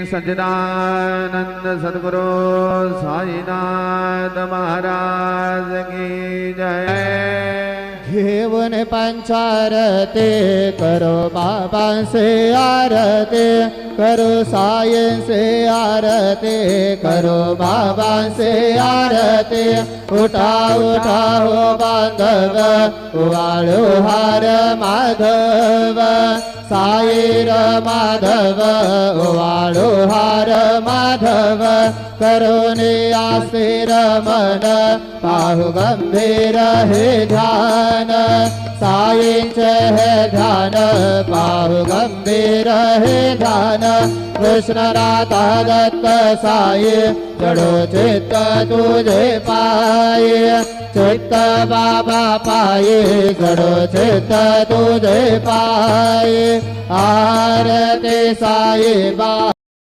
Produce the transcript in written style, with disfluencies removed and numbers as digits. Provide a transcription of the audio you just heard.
सच्चिदानंद सद्गुरु साईनाथ महाराज की जय। घेऊन पंचारते करो बाबा से आरती, करो साई से आरती, करो बाबा से आरती। उठा उठा हो बांधव वाळू हार माधव, साईर माधव वाळू हार माधव। करुणे आस्थिर मन पाहु गंभीर हे ध्यान, साईंचे हे ध्यान पाहु गंभीर हे ध्यान। कृष्ण राधा दत्त साई जडो चित्त तुझे पाये, चित्त बाबा पाये जडो चित्त तुझे पाये। आरती साई बा